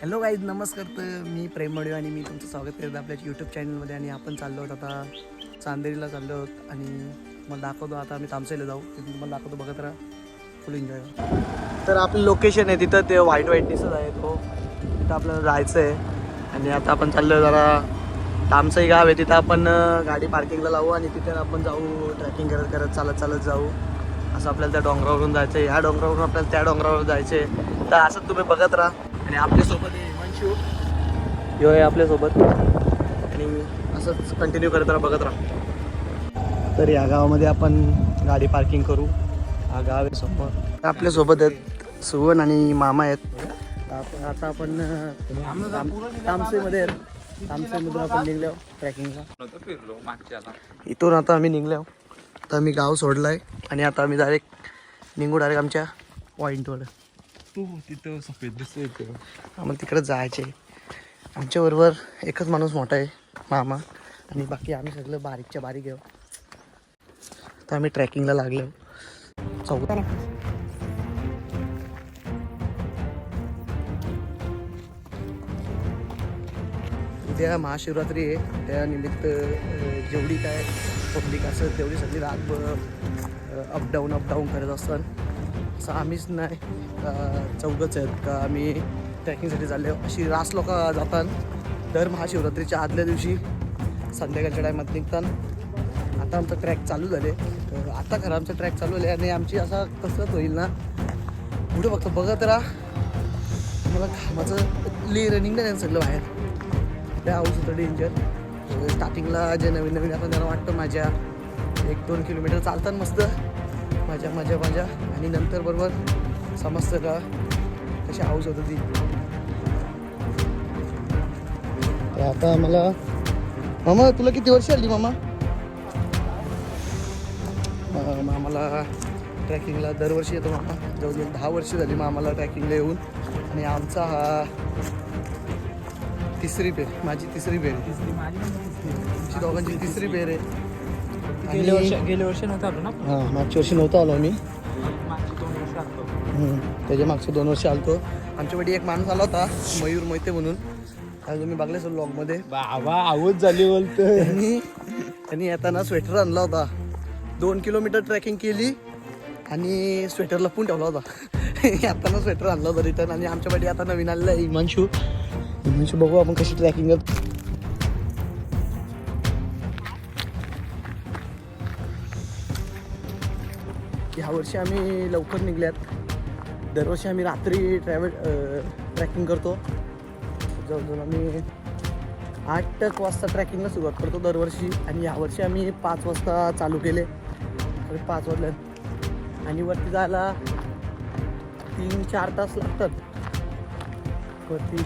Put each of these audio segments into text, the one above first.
Hello guys, नमस्कार. तर मी प्रेम मडियो आणि मी तुमचं स्वागत करतो आपल्या यूट्यूब चॅनलमध्ये. आणि आपण चाललो आहोत आता चांदेरीला चाललो आहोत आणि तुम्हाला दाखवतो. आता आम्ही तामसेला जाऊ, तिथून तुम्हाला दाखवतो. बघत राहा, फुल एन्जॉय. तर आपलं लोकेशन आहे तिथं, ते व्हाईट दिसत आहे तो, तिथं आपल्याला जायचं आहे. आणि आता आपण चाललो जरा तामसई गाव आहे, तिथं आपण गाडी पार्किंगला लावू आणि तिथे आपण जाऊ ट्रॅकिंग करत करत चालत जाऊ. असं आपल्याला त्या डोंगरावरून जायचं आहे, ह्या डोंगरावरून आपल्याला त्या डोंगरावर जायचं आहे. तर असं तुम्ही बघत राहा. आणि आपल्यासोबत आहे हिमांशू, ह्यो आहे आपल्यासोबत. आणि असंच कंटिन्यू करत राहा, बघत राहा. तर या गावामध्ये आपण गाडी पार्किंग करू. हा गाव आहे समोर. आपल्यासोबत आहेत सुवन आणि मामा आहेत. आता आपण तामसेमध्ये तामसेमधून आपण निघलो ट्रॅकिंगला. इथून आता आम्ही निघलो. आता आम्ही गाव सोडलं आहे आणि आता आम्ही निघू डायरेक्ट आमच्या पॉईंटवर. तिथं सफेद दिसतोय. आम्हाला तिकडे जायचे. आमच्याबरोबर एकच माणूस मोठा आहे, मामा, आणि बाकी आम्ही सगळं बारीकच्या बारीक घेऊ. तर आम्ही ट्रॅकिंगला लागलो. उद्या महाशिवरात्री आहे, त्यानिमित्त जेवढी काय पब्लिक असेल तेवढी सगळी रातभर अपडाऊन करत असतात. असं आम्हीच नाही, चौघच आहेत का आम्ही ट्रॅकिंगसाठी चालले. अशी रास लोक जातात दर महाशिवरात्रीच्या आदल्या दिवशी संध्याकाळच्या टायमात निघतात. आता आमचा ट्रॅक चालू झाले. तर आता खरं आमचा ट्रॅक चालू झाले आणि आमची असा कसरत होईल ना, पुढे फक्त बघत राहा. मला घामाचं रनिंग नाही सगळं बाहेर. त्या हाऊस होतं डेंजर. स्टार्टिंगला जे नवीन आता त्यांना वाटतं माझ्या 1-2 किलोमीटर चालतात मस्त माझ्या आणि नंतर बरोबर समजतं का कशी हाऊस होतं ती. आता मामा, तुला किती वर्ष आली मामा? मामाला ट्रॅकिंगला दरवर्षी येतो मामा. जवळजवळ 10 वर्ष झाली मामाला ट्रॅकिंगला येऊन. आणि आमचा हा तिसरी पेर, माझी तिसरी पेर, तुमची दोघांची तिसरी पेर आहे. गेल्या वर्षी नव्हतं आलो ना. हां, मागच्या वर्षी नव्हतं आलो आम्ही. मागची 2 वर्ष आलो. त्याच्या मागचे 2 वर्ष आलतो. आमच्याकडे एक माणूस आला होता, मयूर मोहिते म्हणून. आज तुम्ही बघले असेल ब्लॉगमध्ये. बाबा आवाज झाली बोलतोय. त्यांनी येताना स्वेटर आणला होता. 2 किलोमीटर ट्रॅकिंग केली आणि स्वेटर लपून ठेवला होता. येताना स्वेटर आणला होता रिटर्न. आणि आमच्याकडे आता नवीन आलेला आहे हिमांशू. बघू आपण कशी ट्रॅकिंग करतो. ह्या वर्षी आम्ही लवकर निघल्यात. दरवर्षी आम्ही रात्री ट्रॅकिंग करतो. जवळजवळ आम्ही 8 वाजता ट्रॅकिंगला सुरुवात करतो दरवर्षी. आणि यावर्षी आम्ही 5 वाजता चालू केले. 5 वाजल्यात आणि वरती जायला 3-4 तास लागतात वरती.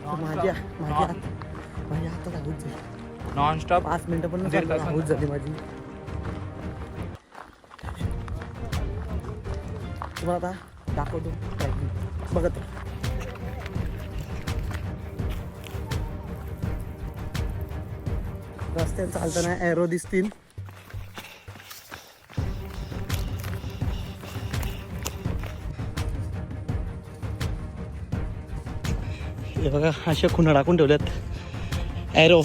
माझ्या हातात हाऊस झाली. नॉन स्टॉप 5 मिनटं पण हाऊस झाली माझी. तुम्हाला आता दाखवतो ट्रॅकिंग, बघत. रस्त्यात चालताना एरो दिसतील. हे बघा, अशा खुणा टाकून ठेवल्यात एरो.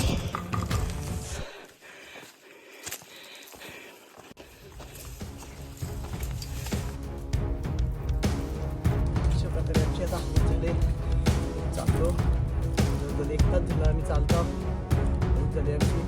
अशा प्रकारे आमची आता हाऊस झाले. चालतो 1 तास झाला आम्ही चालतो. हाऊस झाली आमची.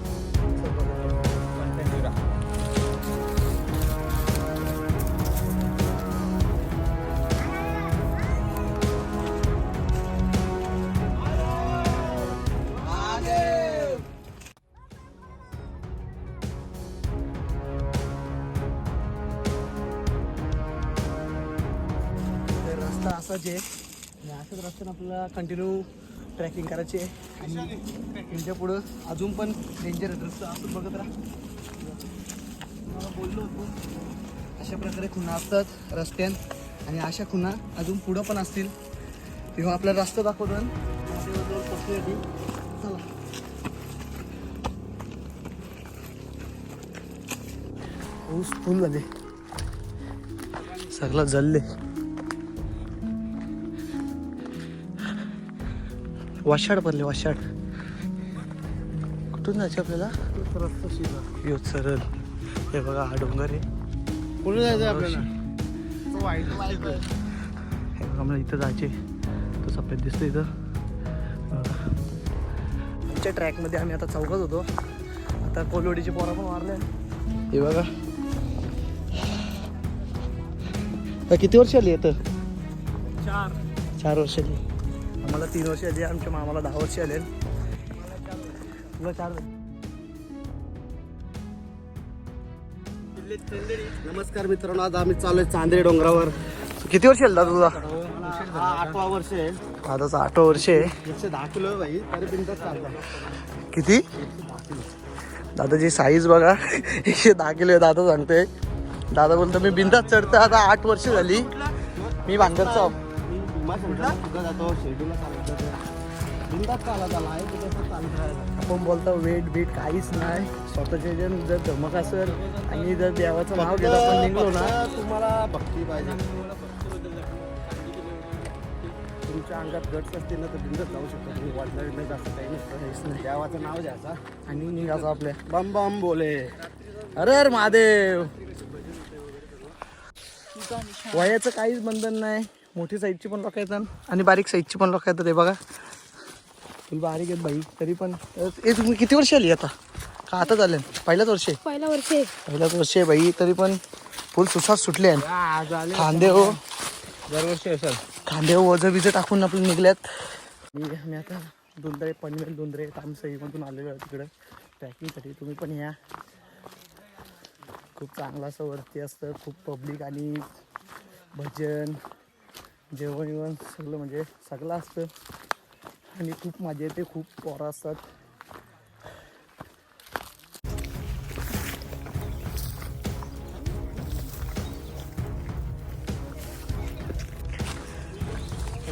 रस्ता असाच आहे आणि अशाच रस्त्यानं आपल्याला कंटिन्यू ट्रॅकिंग करायची आहे. आणि त्यांच्या पुढं अजून पण डेंजर आहे रस्ता. असं बघत राहा. मला बोललो होतो अशा प्रकारे खुणा असतात रस्त्यात. आणि अशा खुणा अजून पुढं पण असतील. तेव्हा आपल्याला रस्ता दाखवतो. चला, ऊस फुल झाले, सगळं जळले. वाशाड पडले वाशाड. कुठून जायचं आपल्याला? यो सरळ. हे बघा हा डोंगर आहे. कुठे जायचं आपल्याला? हे बघा मला इथं जायचे. तो सफेद दिसतो इथं. आमच्या ट्रॅकमध्ये आम्ही आता चौकात होतो. आता कोलवडीची पोरा पण मारल्या. हे बघा किती वर्ष आली येतं? 4 वर्ष आली. आम्हाला 3 वर्ष आली. आमच्या मामाला 10 वर्ष आले. तुला 4. नमस्कार मित्रांनो, आज आम्ही चाललोय चांदरी डोंगरावर. किती वर्ष आली दादा तुझा? हा 8वा वर्ष आहे. दादाचा 8 वर्ष आहे. 110 किलो आहे भाई, तरी बिंदास चालता. किती? दादाची साईज बघा 110 किलो आहे. दादा सांगते. दादा बोलतो मी बिंदास चढतो. आता 8 वर्ष झाली. मी भांगरचा मी भीमाशंकरला सुद्धा जातो. शेड्यूलला चालतो बिंदास चालत आला आहे. तसं चालत राहायचं. आपण बोलतो वेट बीट काहीच नाही. स्वतःचे जर धमक असेल आणि जर देवाचं नाव घेत आपण निघलो ना, फक्त तुम्हाला भक्ती पाहिजे. तुमच्या अंगात गट्स असतील ना तर बिंदास जाऊ शकता. तुम्ही वाढणार नाही, जास्त काही नसतं. देवाचं नाव घ्यायचं आणि निघायचं आपल्या. बम बम बोले. अरे अरे महादेव. वयाचं काहीच बंधन नाही. मोठी साईजची पण लोक येतात आणि बारीक साईजची पण लोक येतात. हे बघा तुला बारीक आहेत बाई तरी पण. तुम्ही किती वर्ष आली आता? का आता झाले? पहिल्याच वर्ष आहे. पहिल्याच वर्ष आहे बाई, तरी पण फुल सुसात सुटले आहे. खांदे हो दरवर्षी असेल. खांदे वजं बिजं टाकून आपलं निघल्यात. मी आता दोंदरे पनवेल दोंदरे तामसईमधून आलेलो आहे तिकडं ट्रॅकिंगसाठी. तुम्ही पण या. खूप चांगलं असं वरती असतं. खूप पब्लिक आणि भजन जेवण विवण सगळं म्हणजे सगळं असतं आणि खूप मजा येते. खूप पोरं असतात.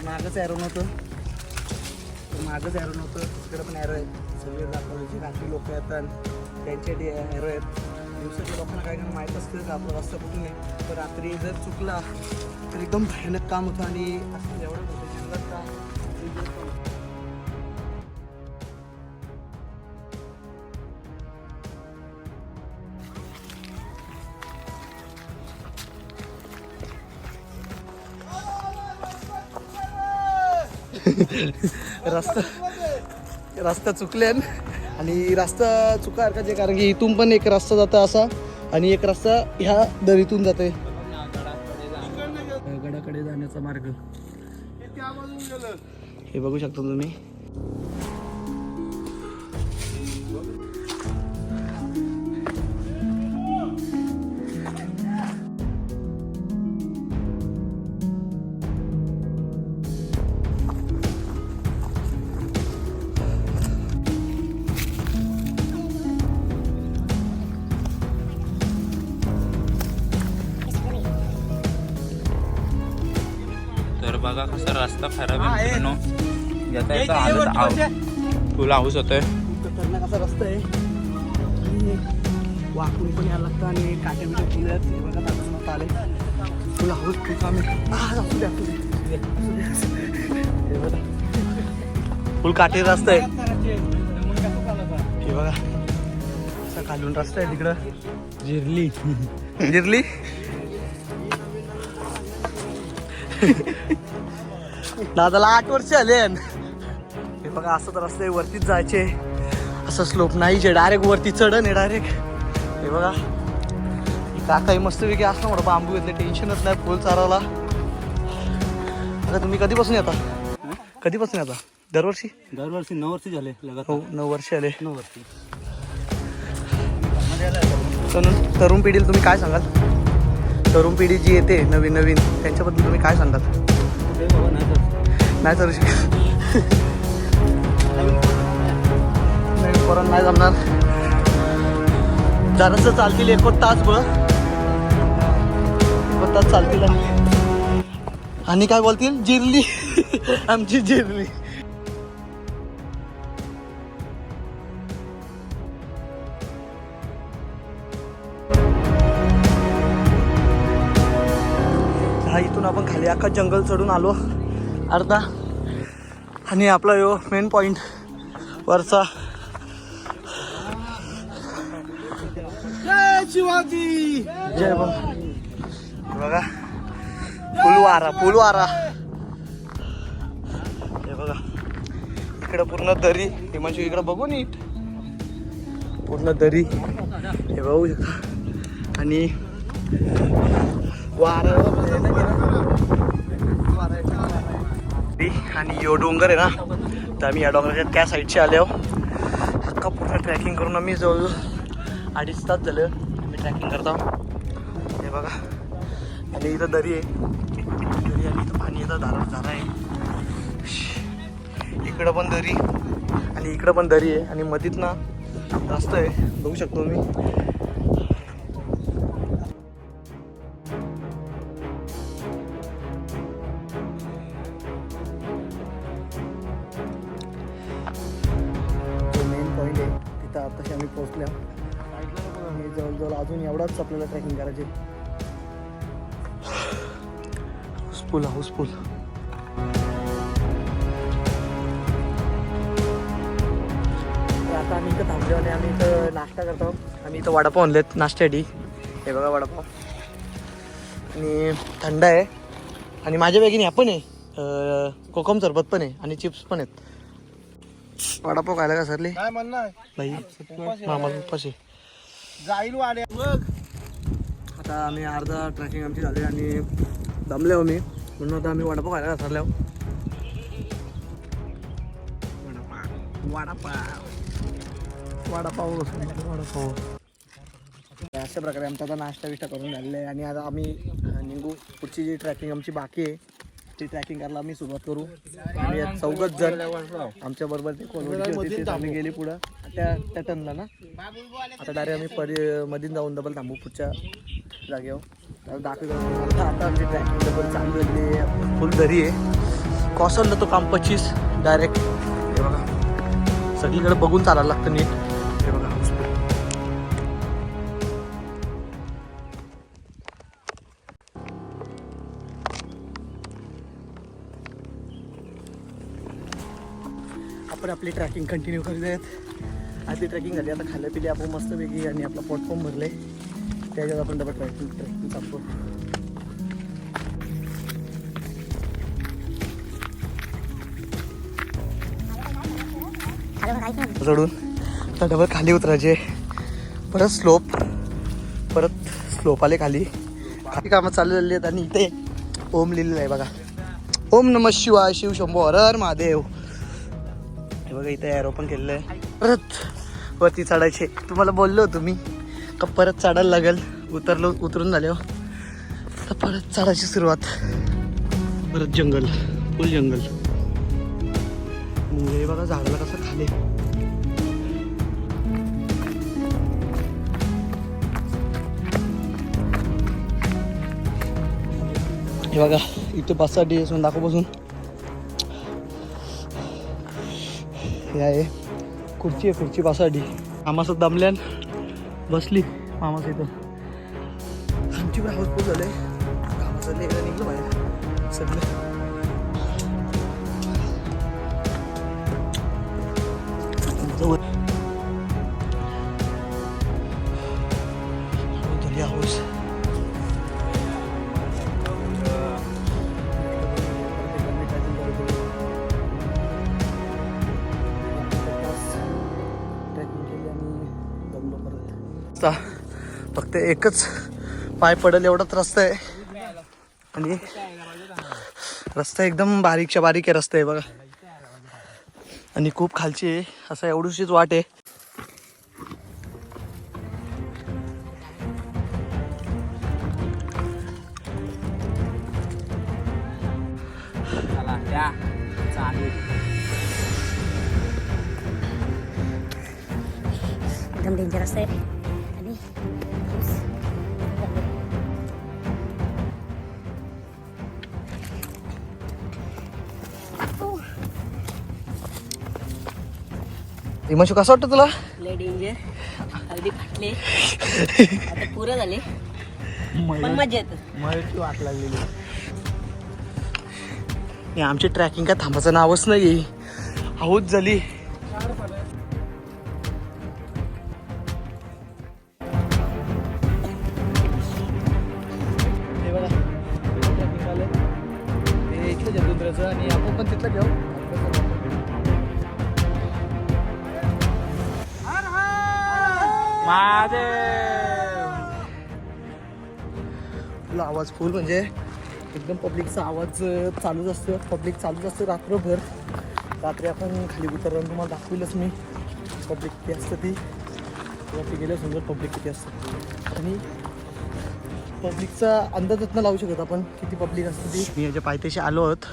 मागच ॲरो नव्हतं. तिकडे पण ॲरो आहेत. सगळे दाखवले रात्री लोक येतात त्यांच्यासाठी ॲरो आहेत. दिवसाच्या लोकांना काही नाही माहीत असतं का आपला रस्ता कुठून आहे. तर रात्री जर चुकला तर एकदम भयानक काम होतं. आणि असं एवढं मोठं जंगलात का रस्ता चुकले आणि रस्ता चुका हरकाचे. कारण की इथून पण एक रस्ता जातो असा आणि एक रस्ता ह्या दरीतून जातोय गडाकडे जाण्याचा मार्ग. हे बघू शकता तुम्ही. तर बघा कसा रस्ता खराब आहे मित्रांनो. याचा याचा हालत फुल हाऊस होतोय. खतरनाक असा रस्ता आहे आणि वाकून पण यायला लागतं आणि काटे बिटे फुलत. हे बघा दादा आले. फुल हाऊस खूप आम्ही फुल काटे रस्ता आहे. हे बघा असा खालून रस्ता आहे तिकडं. जिरली दादाला 8 वर्ष आले. हे बघा असं तर रस्ते वरतीच जायचे. असं स्लोप नाही जे डायरेक्ट वरती चढण आहे डायरेक्ट. हे बघा काकाही मस्तपैकी असं मोठं बांबू घेतले. टेन्शनच नाही फुल चाराला. आता तुम्ही कधीपासून येता? कधीपासून येता? दरवर्षी 9 वर्ष झाले. हो 9 वर्ष आले. 9 वर्ष. तरुण पिढीला तुम्ही काय सांगाल? तरुण पिढी जी येते नवीन नवीन त्यांच्याबद्दल तुम्ही काय सांगाल? नाही चालू शकत. नवीन पोरांना नाही जमणार. जरासं चालतील 1 तास बघ. 1 तास चालतील आणि काय बोलतील? जिरली आमची जिरली. इथून आपण खाली अख्खा जंगल चढून आलो. अर्धा आणि आपला यो मेन पॉइंट वरचा. शिवाजी जय बघा फुलवारा हे बघा. इकडं पूर्ण दरी. हिमांशू इकडं बघू नीट. पूर्ण दरी हे बघू शकता. आणि आणि यो डोंगर आहे ना, तर आम्ही या डोंगराच्या त्या साईडचे आले आहो. अख्खा पूर्ण ट्रॅकिंग करून आम्ही जवळजवळ 2.5 तास झालं आम्ही ट्रॅकिंग करतो. हे बघा. आणि इथं दरी आहे. दरी आणि इथं पाणी येतं. झाला आहे. इकडं पण दरी आणि इकडं पण दरी आहे. आणि मधीत ना रस्ता आहे, बघू शकतो मी. मेन पॉईंट आहे तिथं आताशी आम्ही पोहोचल्या. आणि जवळजवळ अजून एवढाच आपल्याला ट्रेकिंग करायचे. हाऊसफुल. आता आम्ही इथं थांबलो आणि आम्ही इथं नाश्ता करतो. आम्ही इथं वडापाव आणलेत नाश्त्यासाठी. हे बघा वडापाव. आणि थंड आहे. आणि माझ्या बॅगीने आपण आहे कोकम सरबत पण आहे आणि चिप्स पण आहेत. वडापाव खायला का सरले काय म्हणणार भाई मामाला उपाशी जाईल वाड्या. आता आम्ही अर्धा ट्रॅकिंग आमची झाली आणि दमले हो मी, म्हणून आता आम्ही वडापाव खायला घसरले आहो. वडापाव अशा प्रकारे आमचा आता नाश्ता विष्टा करून झालेला आहे. आणि आता आम्ही निघू. पुढची जी ट्रॅकिंग आमची बाकी आहे ती ट्रॅकिंग करायला आम्ही सुरुवात करू. आम्ही 4 जण आमच्या बरोबर ते कोलवडची होती, तेच आम्ही गेली पुढं त्या टनला ना. आता डायरेक्ट आम्ही मधून जाऊन डबल थांबू पुढच्या जागेवर दाखवतो. आता आमची ट्रॅकिंग डबल चालू झाली. फुल दरी आहे. कॉसरला तो काम 25 डायरेक्ट. हे बघा सगळीकडे बघून चालायला लागतं नीट. हे बघा आपण आपली ट्रॅकिंग कंटिन्यू करत आहेत. आधी ट्रॅकिंग झाली. आता खाल्लं पिले आपण मस्तपैकी आणि आपला पोट पण भरले. त्याच्यात आपण डबल ट्रॅकिंग चालतो. चढून तर डबल खाली उतरायचे. परत स्लोप आले खाली. कामं चालू झाली आहेत. आणि इथे ओम लिहिलेलं आहे बघा. ओम नमः शिवाय शिव शंभो हर हर महादेव. हे बघा इथे एरो पण केलेलं आहे. परत वरती चढायचे. तुम्हाला बोललो होतो मी का परत चढायला लागेल. उतरून झाले हो तर परत चढायची सुरुवात. परत जंगल, फुल जंगल. हे बघा झाडाला कसं खाली. हे बघा इथे बससाठी असून दाखवपासून हे आहे खुर्ची आहे. खुर्ची बससाठी मामाचं दमल्यान बसली. मामाचं इथं आमची पण हाऊसफुल झाले. कामाचं निघलं बाहेर सगळं. हाऊस फक्त एकच पाय पडेल एवढाच रस्ता आहे. आणि रस्ता एकदम बारीकच्या बारीक आहे. रस्ता आहे बघा. आणि खूप खालची आहे. असं एवढीशीच वाट आहे. एकदम डेंजरस आहे. आणि हिमांशू कसं वाटतं तुला? लय डेंजर. अगदी फाटले. आता पुरं झाले पण मजा येत. मलाची वाट लागलेली. आमची ट्रॅकिंग काय थांबायचं नावच नाही. हाऊस झाली. हे बघा निघालं ते इथलं जंतुंद्राचं आणि आपण पण तिथलं घेऊ. फुल आवाज फुल म्हणजे एकदम पब्लिकचा आवाज चालूच असतो. पब्लिक चालूच असतं रात्रभर. रात्री आपण खाली उतरलं तुम्हाला दाखविलंच मी पब्लिक किती असतं ती. वरती गेलं समजा पब्लिक किती असतं आणि पब्लिकचा अंदाजच न लावू शकत आपण किती पब्लिक असतं ती. मी याच्या पायथ्याशी आलो आहोत.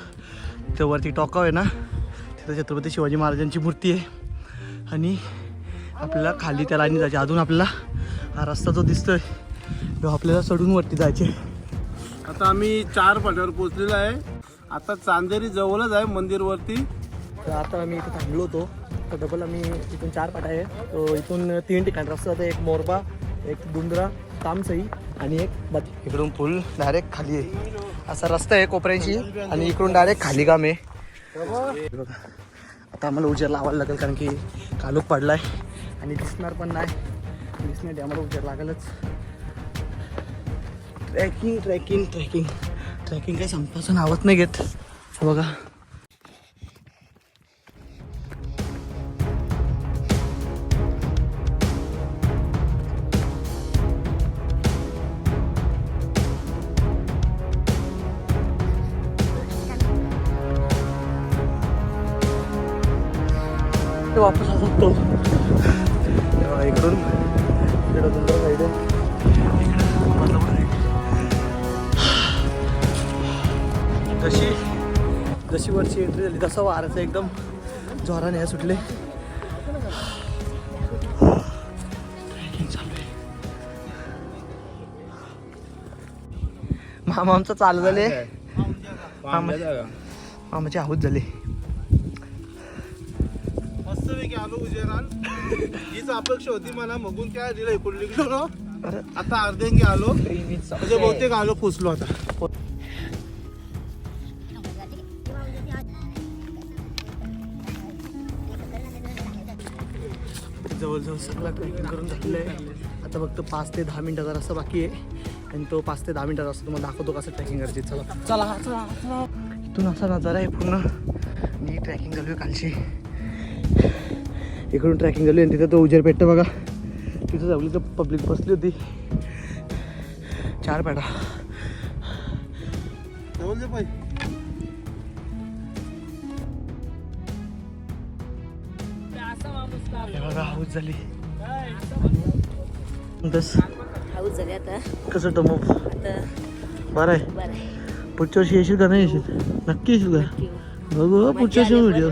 तर वरती टॉकाव आहे ना, तिथं छत्रपती शिवाजी महाराजांची मूर्ती आहे आणि आपल्याला खाली त्या लाईनी जायचे. अजून आपल्याला हा रस्ता जो दिसतोय तो आपल्याला सोडून वरती जायचे. आता आम्ही 4 फाट्यावर पोहोचलेलो आहे. आता चांदेरी जवळच आहे मंदिरवरती. तर आता आम्ही इथे थांबलो होतो. तर डबल आम्ही इथून 4 फाटा आहे. तो इथून 3 ठिकाणी रस्ता होता. एक मोरबा, एक दुंद्रा, तामसई आणि एक बाती. इकडून पूल डायरेक्ट खाली आहे. असा रस्ता आहे कोपऱ्याची आणि इकडून डायरेक्ट खाली काम आहे. आता आम्हाला उजेर लावायला लागेल कारण की कालोख पडला आहे आणि दिसणार पण नाही. दिसण्यासाठी आम्हाला उजेर लागेलच. ट्रॅकिंग ट्रॅकिंग ट्रॅकिंग ट्रॅकिंग काही संपाचं नावच नाही घेत. बघा वापस आ सकतो. इकडून साईड आहे. जशी वरची एंट्री झाली तसा वाराचं एकदम जोराने सुटले. ट्रेकिंग चालू आहे. मामा आमचं चालू झाले. मामाची हाऊस झाली. मस्तपैकी आलो उजेराल. हीच अपेक्षा होती मला. मगून काय दिलं इकडून निघलो. आता अर्ध्यांगी आलो म्हणजे बहुतेक आलो पोचलो. आता जवळजवळ सगळं ट्रेकिंग करून झालेलं आहे. आता फक्त 5 ते 10 मिनिटाचा रस्ता बाकी आहे आणि तो 5 ते 10 मिनिटाचा रस्ता तुम्हाला दाखवतो कसं ट्रेकिंग करायची. चला चला चला चला. इथून असा नजारा आहे पूर्ण. मी ट्रेकिंग चालू आहे कालची. इकडून ट्रॅकिंग झाली आणि तिथं तो उजेर पेटतं बघा. तिथं जावली तर पब्लिक बसली होती. 4 पेटा बघा हाऊस झाली. हाऊस झाली आता. कसं तो मग आता बरं आहे. बरं आहे. पुढच्या वर्षी येशील का नाही येशील? नक्की येशील का? बघू पुढच्या वर्षी व्हिडिओ.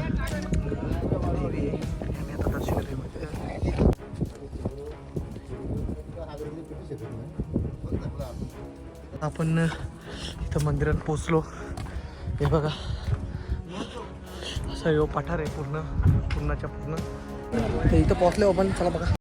आपण इथं मंदिरात पोचलो. हे बघा असा यो पठार आहे पूर्णच्या पूर्ण. इथं पोचलो आपण. चला बघा.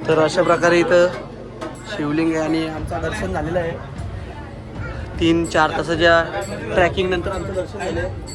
तर अशा प्रकारे इथं शिवलिंग आहे आणि आमचं दर्शन झालेलं आहे. 3-4 तासाच्या ट्रॅकिंग नंतर आमचं दर्शन झालं आहे.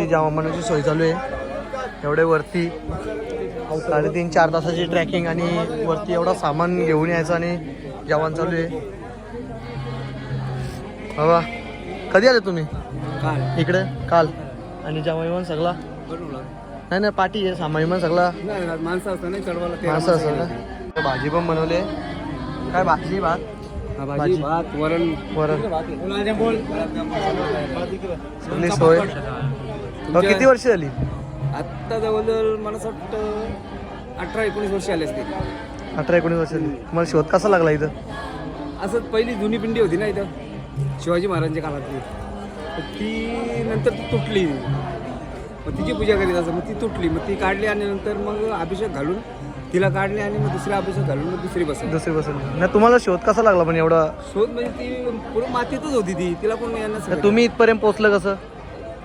इथे जेवणाची सोय चालू आहे. एवढे वरती 3.5-4 तासाची ट्रॅकिंग आणि वरती एवढा सामान घेऊन यायचं आणि जेवण चालू आहे. बाबा कधी आले तुम्ही इकडे? काल. आणि जेवण सगळा नाही पाठी आहे, सामान विमान सगळा माणसं असतं नाही चढवायला माणसं असं ना. भाजी पण बनवले. काय भाजी? भात भात वरण वरण सगळी सोय. किती वर्ष झाली? आत्ता जवळजवळ मला असं वाटतं 18-19 वर्ष आले असते. 18-19 वर्ष झाली. तुम्हाला शोध कसा लागला इथं? असं पहिली जुनी पिंडी होती ना इथं शिवाजी महाराजांच्या काळातली, तर ती नंतर ती तुटली. मग तिची पूजा करीत असं, मग ती तुटली, मग ती काढली आणि नंतर मग अभिषेक घालून तिला काढली आणि मग दुसरा अभिषेक घालून मग दुसरी बसवली. नाही तुम्हाला शोध कसा लागला पण एवढा? शोध म्हणजे ती पूर्ण मातीतच होती ती, तिला कोण येणार. तुम्ही इथपर्यंत पोहोचलं कसं?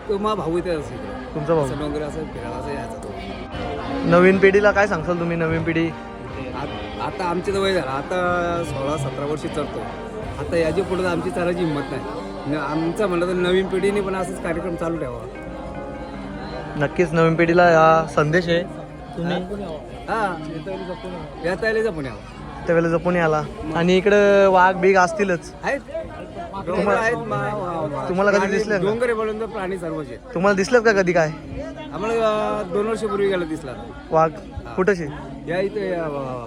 तो मग भाऊ इथे असेल, तुमचा भाऊ. असं डोंगर असं फिरायला असं यायचा तो. नवीन पिढीला काय सांगसाल तुम्ही? नवीन पिढी आता आमच्या वय झालं, आता 16-17 वर्ष चढतो. आता याच्या पुढे आमची चालायची हिंमत नाही. आमचं म्हणलं तर नवीन पिढीने पण असंच कार्यक्रम चालू ठेवा. नक्कीच नवीन पिढीला हा संदेश आहे. तुम्ही येता यायला जपून यावं. त्यावेळेला जपून याला. आणि इकडं वाघ बीघ असतीलच. आहेत डोंगर आहेत. तुम्हाला कधी दिसले? डोंगर बोलून तर प्राणी सर्वच आहेत. तुम्हाला दिसलेत का कधी काय आम्हाला 2 वर्षापूर्वी गेला दिसला वाघ? कुठेशी? या इथे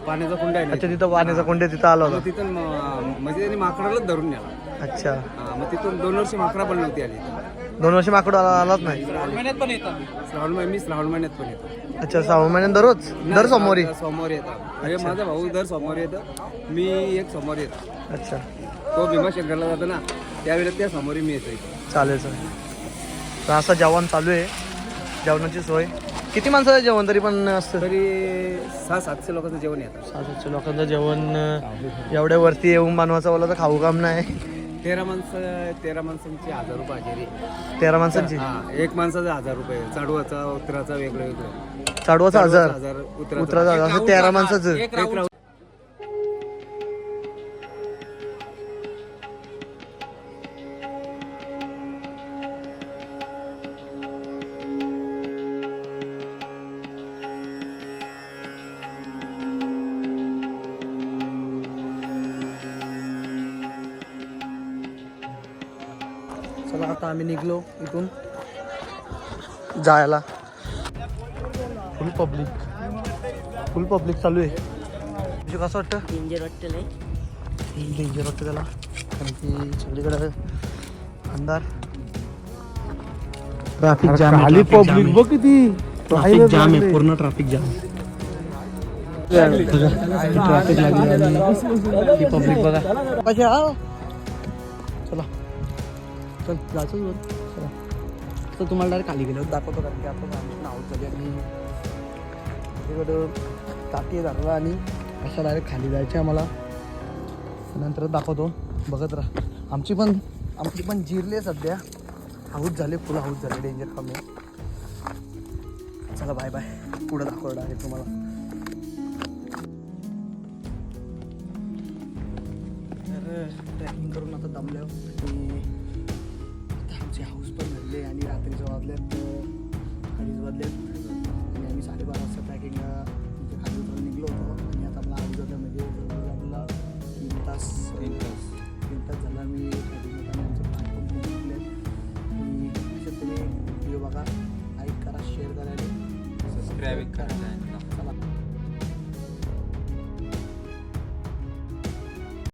पाण्याचा कुंड आहे ना, अच्छा, तिथं पाण्याचा कोंडे तिथं आला मग होता. तिथून म्हणजे त्यांनी माकडालाच धरून नेला. अच्छा, मग तिथून 2 वर्ष माकडा पण नव्हती आली. 2 वर्ष माकडं आलाच नाही. मी श्रावण महिन्यात पण येतो. अच्छा, 6 महिन्यात दररोज? दर सोमवारी? सोमवारी येतात. म्हणजे माझा भाऊ दर सोमवारी येतो, मी एक सोमवारी येतो. अच्छा, तो भीमाशंकरला जातो ना, त्यावेळेला त्या सोमवारी मी येतो इथे. चालेल चालेल. तर असं जेवण चालू आहे. जेवणाची सोय. किती माणसाचं जेवण तरी पण असतं? तरी 600-700 लोकांचं जेवण येतं. 700 लोकांचं जेवण एवढ्या वरती येऊन बनवायचं बोला तर खाऊ काम नाही. 13 माणसांची 1000 रुपये हजेरी. 13 माणसांची? एक माणसाचा 1000 रुपये. चाडवाचा उतराचा वेगळं वेगळं. चाडवाचा 1000, उतराचा उतराचा 1000, असं 13 माणसाचं. एक राऊंड. चला आता आम्ही निघलो इथून जायला. फुल पब्लिक चालू आहे. तुझं कसं वाटतं? डेंजर वाटतं नाही. डेंजर वाटतं त्याला, कारण की सगळीकडे अंधार. ट्रॅफिक जाम आहे. पब्लिक बघ किती. ट्रॅफिक जाम आहे, पूर्ण ट्रॅफिक जाम. ट्रॅफिक लागली. पब्लिक बघा. चला चल जायचंच वर. चला तर तुम्हाला डायरेक्ट खाली गेलो दाखवतो, कारण की आपण नाव झाली आणि तिकडं टाकी धरला आणि असं डायरेक्ट खाली जायचं आम्हाला. नंतर दाखवतो, बघत राहा. आमची पण जिरली आहे सध्या. हाऊस झाले, फुल हाऊस झाले, डेंजर कमी. चला बाय बाय. पुढं दाखवतो डायरेक्ट तुम्हाला. तर ट्रॅकिंग करून आता दमल्यावर आणि आमचे हाऊस पण भरले आणि रात्रीच्या वाजल्यात 2:30 वाजल्यात आणि आम्ही 12:30 वाजता ट्रॅकिंगला तिथे खाली उतरायला निघलो होतो. आणि आता आपला हाऊस जाता म्हणजे आपला 3 तास झाला. मी ट्रॅकिंग आणि आमचं पाय पण खूप दुखले. आणि असं तुम्ही व्हिडिओ बघा, लाईक करा, शेअर करा आणि सबस्क्राईब करा.